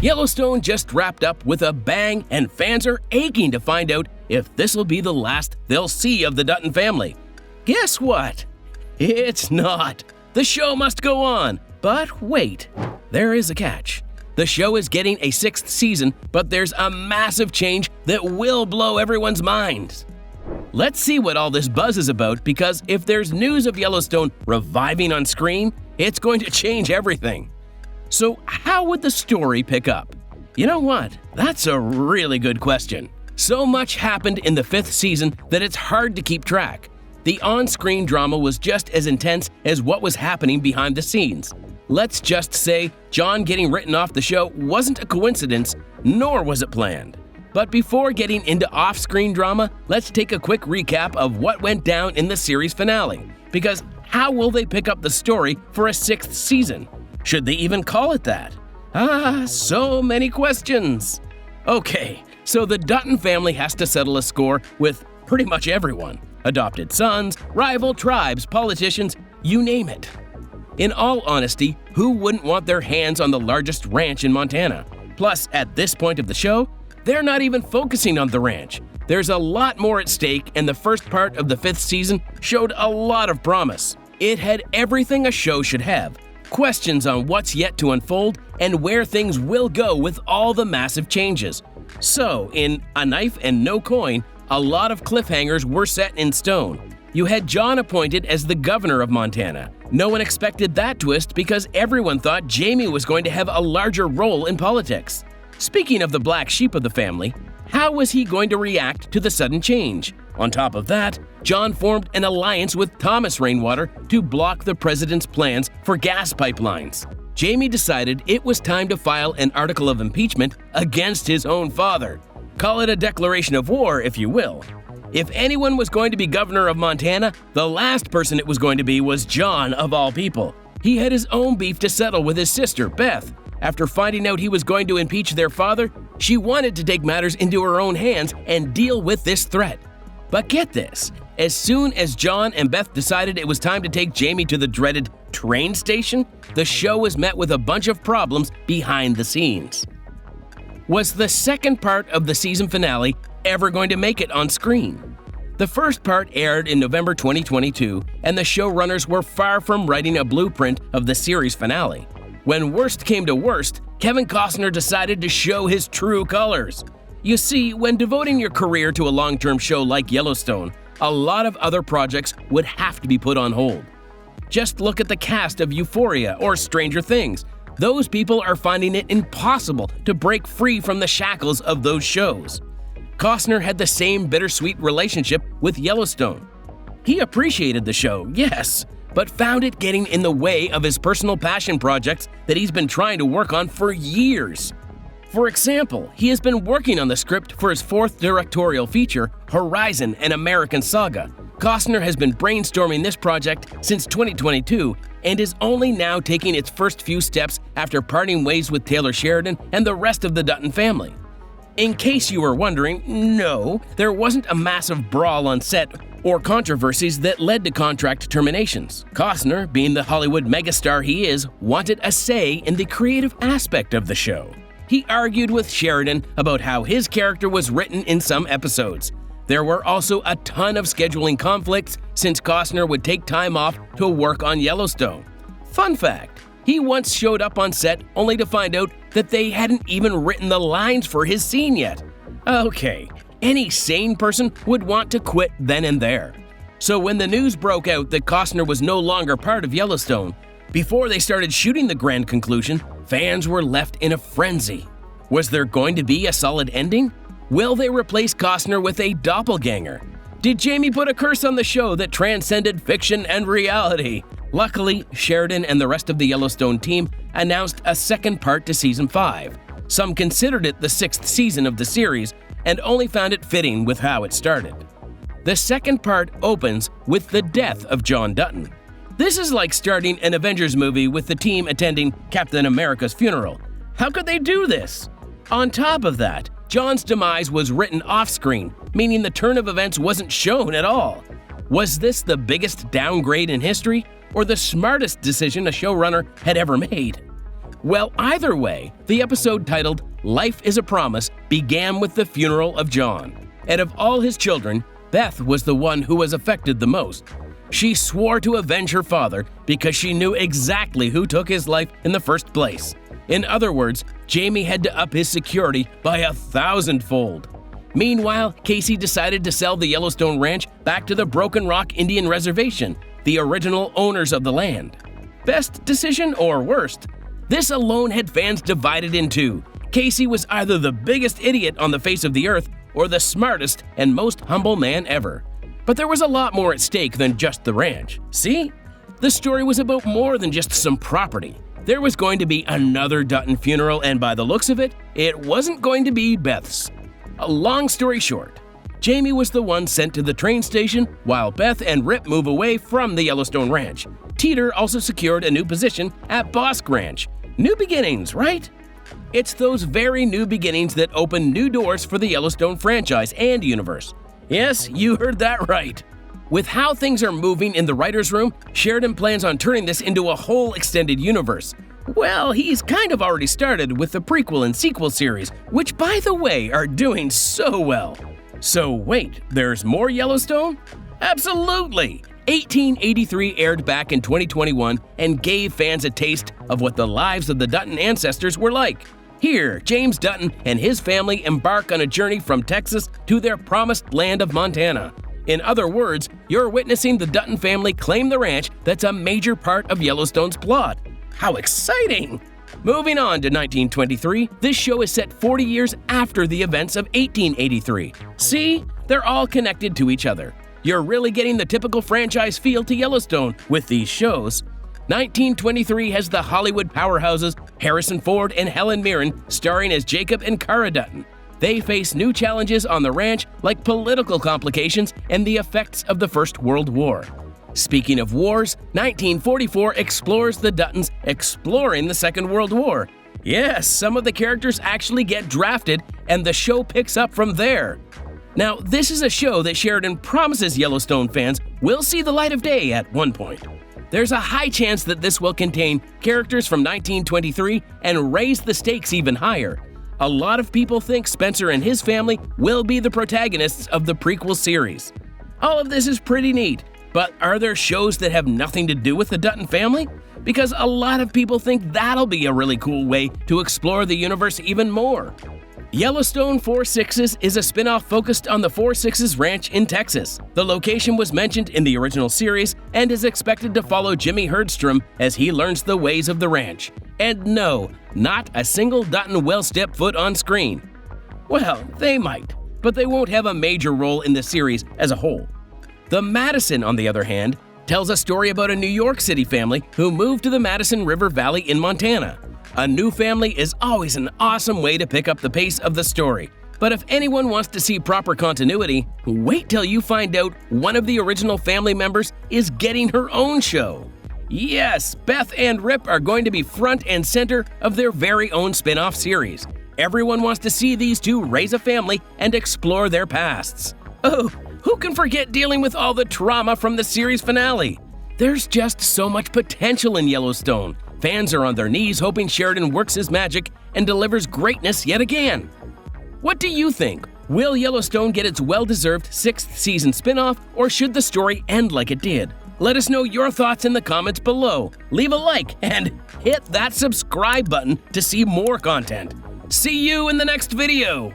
Yellowstone just wrapped up with a bang, and fans are aching to find out if this'll be the last they'll see of the Dutton family. Guess what? It's not. The show must go on. But wait, there is a catch. The show is getting a 6th season, but there's a massive change that will blow everyone's minds. Let's see what all this buzz is about, because if there's news of Yellowstone reviving on screen, it's going to change everything. So how would the story pick up? You know what? That's a really good question. So much happened in the 5th season that it's hard to keep track. The on-screen drama was just as intense as what was happening behind the scenes. Let's just say John getting written off the show wasn't a coincidence, nor was it planned. But before getting into off-screen drama, let's take a quick recap of what went down in the series finale. Because how will they pick up the story for a 6th season? Should they even call it that? So many questions. Okay, so the Dutton family has to settle a score with pretty much everyone. Adopted sons, rival tribes, politicians, you name it. In all honesty, who wouldn't want their hands on the largest ranch in Montana? Plus, at this point of the show, they're not even focusing on the ranch. There's a lot more at stake, and the first part of the 5th season showed a lot of promise. It had everything a show should have. Questions on what's yet to unfold and where things will go with all the massive changes. So, in A Knife and No Coin, a lot of cliffhangers were set in stone. You had John appointed as the governor of Montana. No one expected that twist because everyone thought Jamie was going to have a larger role in politics. Speaking of the black sheep of the family, how was he going to react to the sudden change? On top of that, John formed an alliance with Thomas Rainwater to block the president's plans for gas pipelines. Jamie decided it was time to file an article of impeachment against his own father. Call it a declaration of war, if you will. If anyone was going to be governor of Montana, the last person it was going to be was John, of all people. He had his own beef to settle with his sister, Beth. After finding out he was going to impeach their father, she wanted to take matters into her own hands and deal with this threat. But get this, as soon as John and Beth decided it was time to take Jamie to the dreaded train station, the show was met with a bunch of problems behind the scenes. Was the second part of the season finale ever going to make it on screen? The first part aired in November 2022, and the showrunners were far from writing a blueprint of the series finale. When worst came to worst, Kevin Costner decided to show his true colors. You see, when devoting your career to a long-term show like Yellowstone, a lot of other projects would have to be put on hold. Just look at the cast of Euphoria or Stranger Things. Those people are finding it impossible to break free from the shackles of those shows. Costner had the same bittersweet relationship with Yellowstone. He appreciated the show, yes, but found it getting in the way of his personal passion projects that he's been trying to work on for years. For example, he has been working on the script for his 4th directorial feature, Horizon: An American Saga. Costner has been brainstorming this project since 2022 and is only now taking its first few steps after parting ways with Taylor Sheridan and the rest of the Dutton family. In case you were wondering, no, there wasn't a massive brawl on set or controversies that led to contract terminations. Costner, being the Hollywood megastar he is, wanted a say in the creative aspect of the show. He argued with Sheridan about how his character was written in some episodes. There were also a ton of scheduling conflicts since Costner would take time off to work on Yellowstone. Fun fact, he once showed up on set only to find out that they hadn't even written the lines for his scene yet. Okay, any sane person would want to quit then and there. So when the news broke out that Costner was no longer part of Yellowstone, before they started shooting the grand conclusion, fans were left in a frenzy. Was there going to be a solid ending? Will they replace Costner with a doppelganger? Did Jamie put a curse on the show that transcended fiction and reality? Luckily, Sheridan and the rest of the Yellowstone team announced a second part to Season 5. Some considered it the 6th season of the series and only found it fitting with how it started. The second part opens with the death of John Dutton. This is like starting an Avengers movie with the team attending Captain America's funeral. How could they do this? On top of that, John's demise was written off-screen, meaning the turn of events wasn't shown at all. Was this the biggest downgrade in history, or the smartest decision a showrunner had ever made? Well, either way, the episode titled Life is a Promise began with the funeral of John. And of all his children, Beth was the one who was affected the most. She swore to avenge her father because she knew exactly who took his life in the first place. In other words, Jamie had to up his security by 1,000-fold. Meanwhile, Casey decided to sell the Yellowstone Ranch back to the Broken Rock Indian Reservation, the original owners of the land. Best decision or worst? This alone had fans divided in two. Casey was either the biggest idiot on the face of the earth or the smartest and most humble man ever. But there was a lot more at stake than just the ranch. See? The story was about more than just some property. There was going to be another Dutton funeral, and by the looks of it, it wasn't going to be Beth's. A long story short, Jamie was the one sent to the train station while Beth and Rip move away from the Yellowstone Ranch. Teeter also secured a new position at Bosque Ranch. New beginnings, right? It's those very new beginnings that open new doors for the Yellowstone franchise and universe. Yes, you heard that right. With how things are moving in the writer's room, Sheridan plans on turning this into a whole extended universe. Well, he's kind of already started with the prequel and sequel series, which by the way are doing so well. So wait, there's more Yellowstone? Absolutely! 1883 aired back in 2021 and gave fans a taste of what the lives of the Dutton ancestors were like. Here, James Dutton and his family embark on a journey from Texas to their promised land of Montana. In other words, you're witnessing the Dutton family claim the ranch that's a major part of Yellowstone's plot. How exciting! Moving on to 1923, this show is set 40 years after the events of 1883. See? They're all connected to each other. You're really getting the typical franchise feel to Yellowstone with these shows. 1923 has the Hollywood powerhouses Harrison Ford and Helen Mirren starring as Jacob and Cara Dutton. They face new challenges on the ranch like political complications and the effects of the First World War. Speaking of wars, 1944 explores the Duttons exploring the Second World War. Yes, some of the characters actually get drafted and the show picks up from there. Now, this is a show that Sheridan promises Yellowstone fans will see the light of day at one point. There's a high chance that this will contain characters from 1923 and raise the stakes even higher. A lot of people think Spencer and his family will be the protagonists of the prequel series. All of this is pretty neat, but are there shows that have nothing to do with the Dutton family? Because a lot of people think that'll be a really cool way to explore the universe even more. Yellowstone 4 Sixes is a spin-off focused on the 4 Sixes Ranch in Texas. The location was mentioned in the original series and is expected to follow Jimmy Herdstrom as he learns the ways of the ranch. And no, not a single Dutton will step foot on screen. Well, they might, but they won't have a major role in the series as a whole. The Madison, on the other hand, tells a story about a New York City family who moved to the Madison River Valley in Montana. A new family is always an awesome way to pick up the pace of the story. But if anyone wants to see proper continuity, wait till you find out one of the original family members is getting her own show. Yes, Beth and Rip are going to be front and center of their very own spin-off series. Everyone wants to see these two raise a family and explore their pasts. Oh, who can forget dealing with all the trauma from the series finale? There's just so much potential in Yellowstone. Fans are on their knees hoping Sheridan works his magic and delivers greatness yet again. What do you think? Will Yellowstone get its well-deserved 6th season spin-off, or should the story end like it did? Let us know your thoughts in the comments below. Leave a like and hit that subscribe button to see more content. See you in the next video!